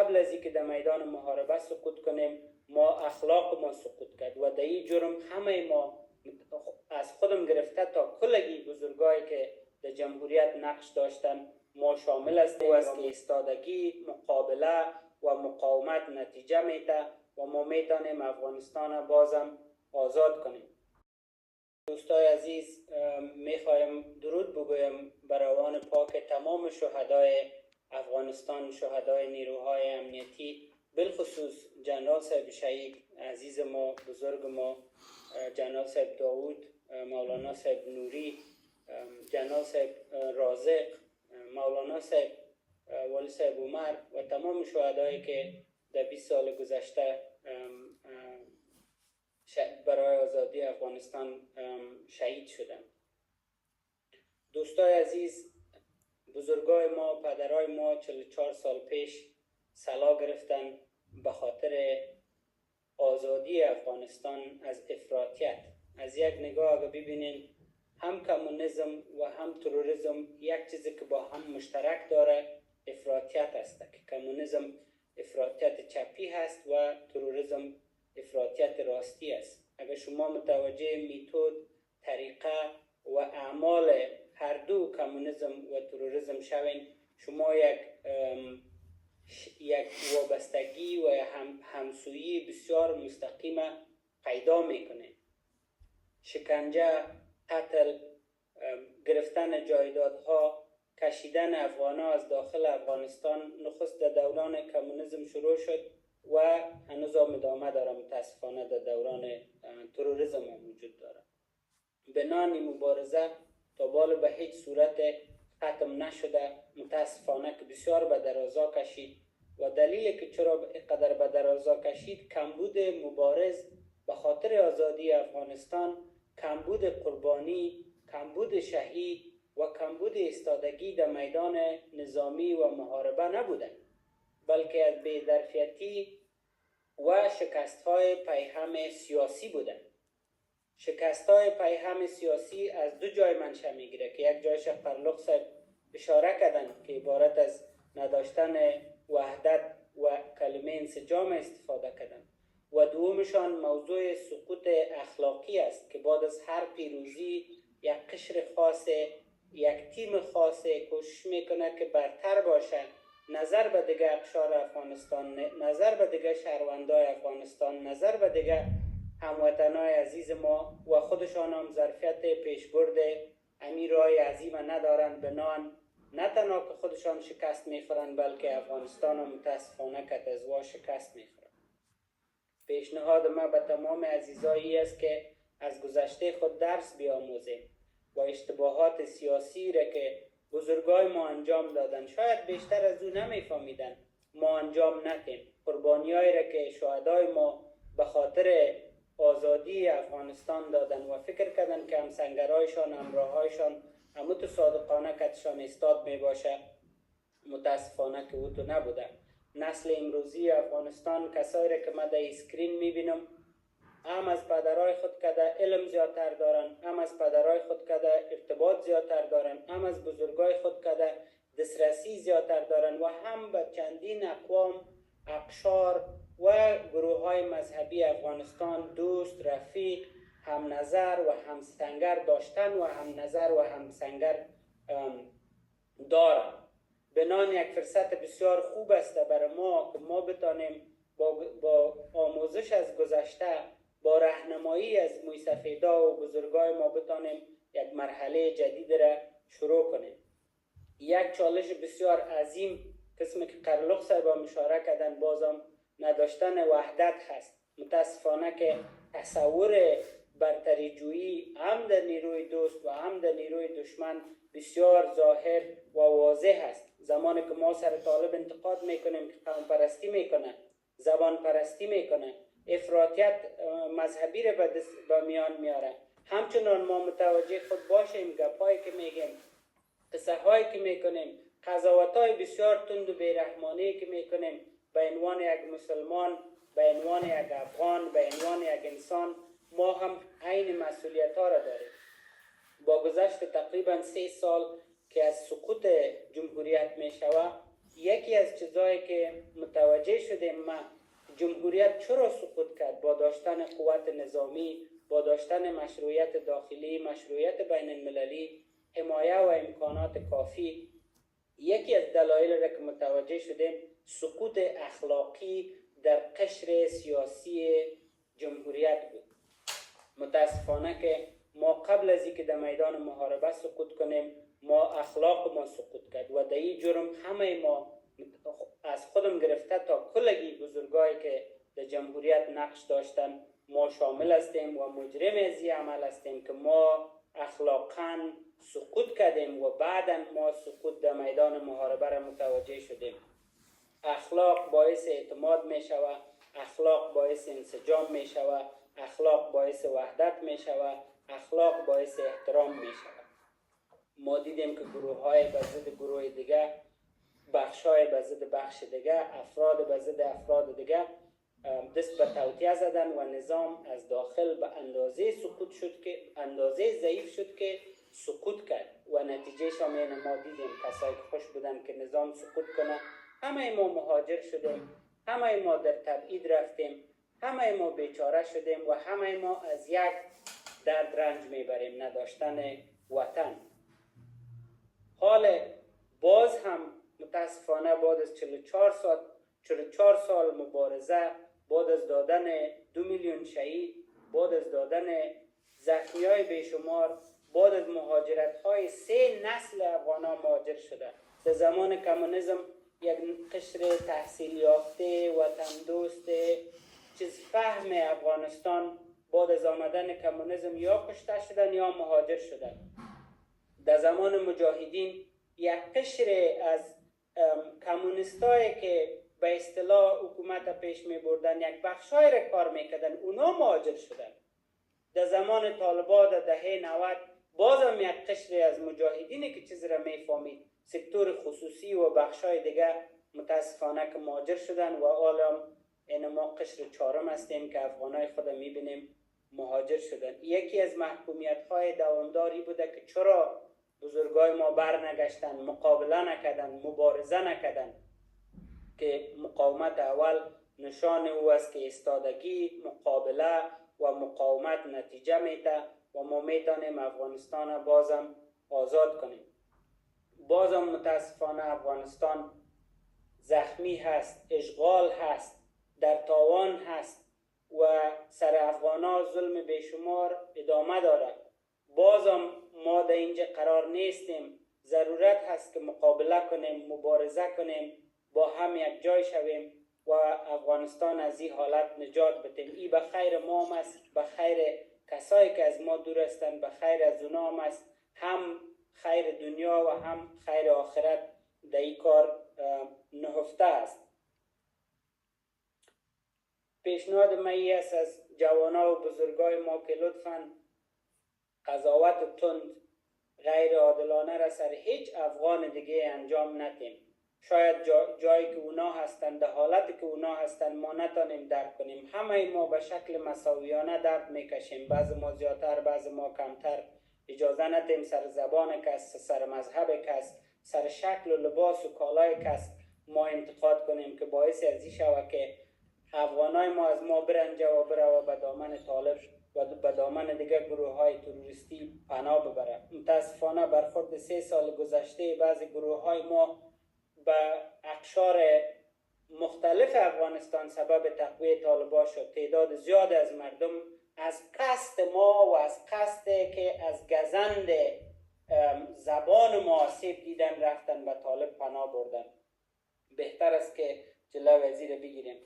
قبل از اینکه در میدان محاربه سقوط کنیم ما اخلاق ما سقوط کرد و در این جرم همه ما از خودم گرفته تا کلگی بزرگایی که در جمهوریت نقش داشتن ما شامل هستیم و از که ایستادگی مقابله و مقاومت نتیجه میده و ما میتونیم افغانستان بازم آزاد کنیم. دوستای عزیز، میخوایم درود بگویم بر روان پاک تمام شهدای افغانستان، شهدای نیروهای امنیتی، بالخصوص جنرال صاحب شهید عزیز ما، بزرگ ما، جنرال صاحب داود، مولانا صاحب نوری، جنرال صاحب رازق، مولانا صاحب ولی صاحب عمر و تمام شهدایی که در 20 سال گذشته برای آزادی افغانستان شهید شدند. دوستای عزیز، بزرگای ما، پدرای ما 44 سال پیش سلا گرفتن به خاطر آزادی افغانستان از افراطیت. از یک نگاه اگه ببینین هم کمونیسم و هم تروریسم یک چیزی که با هم مشترک داره افراطیت است. که کمونیسم افراطیت چپی هست و تروریسم افراطیت راستی است. اگر شما متوجه میتود، طریقه و اعمال هر دو کمونیسم و تروریسم شوین، شما یک وابستگی و همسویی بسیار مستقیم پیدا میکنه. شکنجه، قتل، گرفتن جایدادها، کشیدن افغانها از داخل افغانستان نخست در دوران کمونیسم شروع شد و هنوز هم ادامه داره. متاسفانه در دوران تروریسم هم وجود داره. بنان مبارزه تا بالا به هیچ صورت ختم نشده، متاسفانه که بسیار به درازا کشید و دلیلی که چرا اینقدر به درازا کشید کمبود مبارز به خاطر آزادی افغانستان، کمبود قربانی، کمبود شهید و کمبود ایستادگی در میدان نظامی و محاربه نبوده، بلکه از بی‌ظرفیتی و شکست‌های پیهم سیاسی بوده. شکست‌های پیهم سیاسی از دو جای منشأ میگیره که یک جایش قرلق صاحب اشاره کردن که عبارت از نداشتن وحدت و کلمه انسجام استفاده کردن و دومشان موضوع سقوط اخلاقی است که بعد از هر پیروزی یک قشر خاصه، یک تیم خاصه کوشش میکنه که برتر باشه نظر به دیگه اقشار افغانستان، نظر به دیگه شهروندای افغانستان، نظر به دیگه هموطنای عزیز ما و خودشان هم ظرفیت پیشبرد امیرای عظیم ندارن. بنان نه تنها که خودشان شکست میخورن بلکه افغانستان هم متاسفانه کتزوا شکست میخورن. پیشنهاد ما به تمام عزیزایی است که از گذشته خود درس بیاموزیم و اشتباهات سیاسی را که بزرگای ما انجام دادن، شاید بیشتر از او نمیفهمیدن، ما انجام ندیم. قربانیایی را که شهدای ما به خاطر آزادی افغانستان دادن و فکر کردن که همسنگرایشان، همراهایشان هموتو صادقانه کتشان استاد می باشه، متاسفانه که او تو نبوده. نسل امروزی افغانستان کسایی را که من در اسکرین می بینم هم از پدرای خود کده علم زیادتر دارن، هم از پدرای خود کده ارتباط زیادتر دارن، هم از بزرگای خود کده دسترسی زیادتر دارن و هم به چندین اقوام، اقشار و گروه های مذهبی افغانستان دوست، رفیق، هم نظر و هم سنگر داشتن و هم نظر و هم سنگر دارن. بنان یک فرصت بسیار خوب است برای ما که ما بتانیم با آموزش از گذشته، با راهنمایی از موی سفیدا و بزرگای ما بتانیم یک مرحله جدید را شروع کنیم. یک چالش بسیار عظیم قسمی که قرلق صاحب اشاره کردن بازم نداشتن وحدت هست. متاسفانه که تصور برتری جویی هم در نیروی دوست و هم در نیروی دشمن بسیار ظاهر و واضح است. زمانی که ما سر طالب انتقاد میکنیم که قوم پرستی میکنه، زبان پرستی میکنه، افراطیت مذهبی را به میان میاره، همچنان ما متوجه خود باشیم گپایی که میگیم، قصه هایی که میکنیم، قضاوت های بسیار تند و بیرحمانه که میکنیم به عنوان یک مسلمان، به عنوان یک افغان، به عنوان یک انسان، ما هم عین مسئولیت ها را داریم. با گذشت تقریبا 3 سال که از سقوط جمهوریت می شود، یکی از چیزایی که متوجه شدیم ما جمهوریت چرا سقوط کرد با داشتن قوت نظامی، با داشتن مشروعیت داخلی، مشروعیت بین المللی، حمایه و امکانات کافی. یکی از دلایل را که متوجه شدیم سقوط اخلاقی در قشر سیاسی جمهوریت بود. متاسفانه که ما قبل از اینکه در میدان محاربه سقوط کنیم ما اخلاق ما سقوط کرد و در این جرم همه ما از خودم گرفته تا کلگی بزرگایی که در جمهوریت نقش داشتن ما شامل هستیم و مجرم از این عمل هستیم که ما اخلاقاً سقوط کردیم و بعدا ما سقوط در میدان محاربه را متوجه شدیم. اخلاق باعث اعتماد می شود، اخلاق باعث انسجام می شود، اخلاق باعث وحدت می شود، اخلاق باعث احترام می شود. ما دیدیم که گروه های به ضد گروه دیگه، بخش های به ضد بخش دیگه، افراد به ضد افراد دیگه دست به توطئه زدن و نظام از داخل به اندازه سقوط شد که اندازه ضعیف شد که سقوط کرد و نتیجه شامل ما دیدیم کسایی که خوش بودن که نظام سقوط کنه همه ما مهاجر شدیم، همه ما در تبعید رفتیم، همه ما بیچاره شدیم و همه ما از یک درد رنج میبریم، نداشتن وطن. حال باز هم متاسفانه بعد از 44 سال مبارزه، بعد از دادن 2 میلیون شهید، بعد از دادن زخمیای بیشمار، بعد از مهاجرت های 3 نسل افغانان مهاجر شده. در زمان کمونیسم یک قشر تحصیل یافته وطن دوست چیز فهم افغانستان بعد از آمدن کمونیسم یا کشته شدن یا مهاجر شدن. در زمان مجاهدین یک قشر از کمونیستایی که به اصطلاح حکومت پیش می بردن یک بخشای را کار میکردن اونا مهاجر شدن. در زمان طالبان در دهه 90 بازم یک قشر از مجاهدینی که چیز را میفهمید سکتور خصوصی و بخشای دیگه متاسفانه که مهاجر شدن و حالا این ما قشر 4 هستیم که افغانای خود میبینیم مهاجر شدن. یکی از محکومیت های دوامداری بوده که چرا بزرگای ما برنگشتن، مقابله نکردن، مبارزه نکردن، که مقاومت اول نشان او است که ایستادگی، مقابله و مقاومت نتیجه میده و ما میتونیم افغانستان بازم آزاد کنیم. بازم متاسفانه افغانستان زخمی هست، اشغال هست، در تاوان هست و سر افغانا ظلم بیشمار ادامه دارد. بازم ما در اینجا قرار نیستیم، ضرورت هست که مقابله کنیم، مبارزه کنیم، با هم یک جای شویم و افغانستان از این حالت نجات بدیم. این به خیر ما هم است، به خیر کسایی که از ما دور هستند، به خیر از اونا هم است، هم خیر دنیا و هم خیر آخرت در این کار نهفته است. پیشنهاد من است از جوانا و بزرگای ما که لطفاً قضاوت تند غیر عادلانه را سر هیچ افغان دیگه انجام ندیم. شاید جایی که اونا هستند، در حالتی که اونا هستند ما نتانیم درک کنیم. همه ما به شکل مساویانه درد میکشیم، بعض ما زیادتر، بعض ما کمتر. اجازه ندیم سر زبان کس، سر مذهب کس، سر شکل و لباس و کالای کس ما انتقاد کنیم که باعث از این شود که افغانای ما از ما برنجه و بره و به دامن طالب و به دامن دیگر گروه های تروریستی پناه ببره. متاسفانه برخورد 3 سال گذشته بعضی گروه های ما به اقشار مختلف افغانستان سبب تقویه طالبان شد. تعداد زیاد از مردم از قصد ما و از قصد که از گزند زبان ما آسیب دیدن رفتن به طالب پناه بردن. بهتر است که جلوی وزیر بگیریم.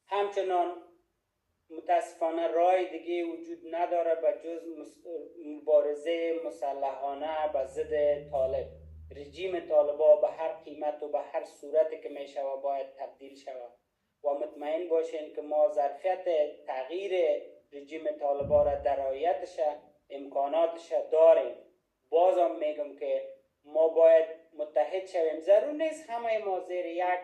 همچنان متاسفانه راه دیگه وجود نداره به جز مبارزه مسلحانه به ضد طالب. رژیم طالبا به هر قیمت و به هر صورتی که می شود باید تبدیل شود و مطمئن باشین که ما ظرفیت تغییر رژیم طالبا را درایتش امکاناتش داریم. بازم میگم که ما باید متحد شویم. ضرور نیست همه ما زیر یک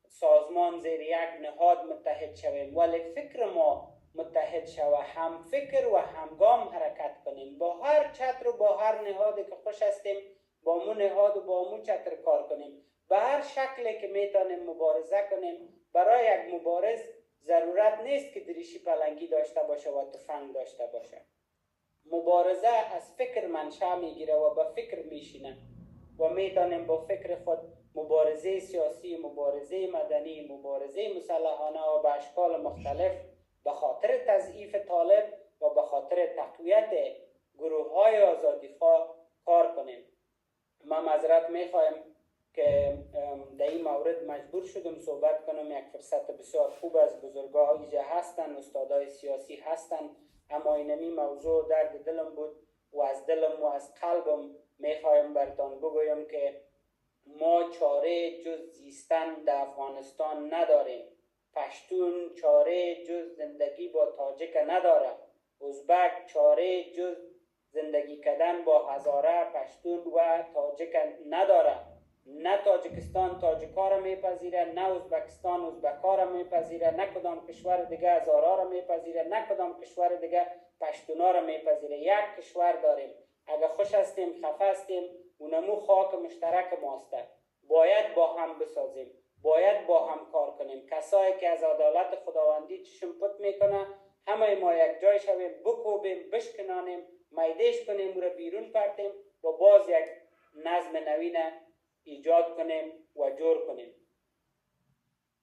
سازمان، زیر یک نهاد متحد شویم، ولی فکر ما متحد شوه، هم فکر و همگام حرکت کنیم. با هر چتر و با هر نهادی که خوش هستیم با مو نهاد و با مو چتر کار کنیم. به هر شکلی که میتونیم مبارزه کنیم. برای یک مبارز ضرورت نیست که دریشی پلنگی داشته باشه و تفنگ داشته باشه. مبارزه از فکر منشأ میگیره و به فکر میشینه و میتونیم با فکر خود مبارزه سیاسی، مبارزه مدنی، مبارزه مسلحانه و به اشکال مختلف به خاطر تضعیف طالب و به خاطر تقویت گروه های آزادیخواه کار کنیم. ما معذرت میخوایم که در این مورد مجبور شدم صحبت کنم. یک فرصت بسیار خوب از بزرگان اینجا هستن، استادای سیاسی هستن، اما اینمی موضوع درد دلم بود و از دلم و از قلبم میخوایم براتون بگویم که ما چاره جز زیستن در افغانستان نداریم. پشتون چاره جز زندگی با تاجک نداره. ازبک چاره جز زندگی کردن با هزاره، پشتون و تاجک نداره. نه تاجکستان تاجکا را میپذیره، نه ازبکستان ازبکا را میپذیره، نه کدام کشور دیگه هزارا را میپذیره، نه کدام کشور دیگه پشتونا را میپذیره. یک کشور داریم. اگر خوش هستیم خفه هستیم اونمو خاک مشترک ماسته. باید با هم بسازیم، باید با هم کار کنیم. کسایی که از عدالت خداوندی چشم پت میکنه همه ما یک جای شویم، بکوبیم، بشکنانیم، میدهش کنیم، او را بیرون پرتیم و باز یک نظم نوین ایجاد کنیم و جور کنیم.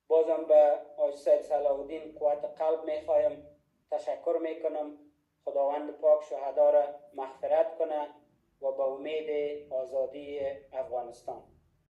بازم به حاج سید صلاح الدین قوت قلب میخوایم، تشکر میکنم. خداوند پاک شهدا را مغفرت کنه و به امید آزادی افغانستان.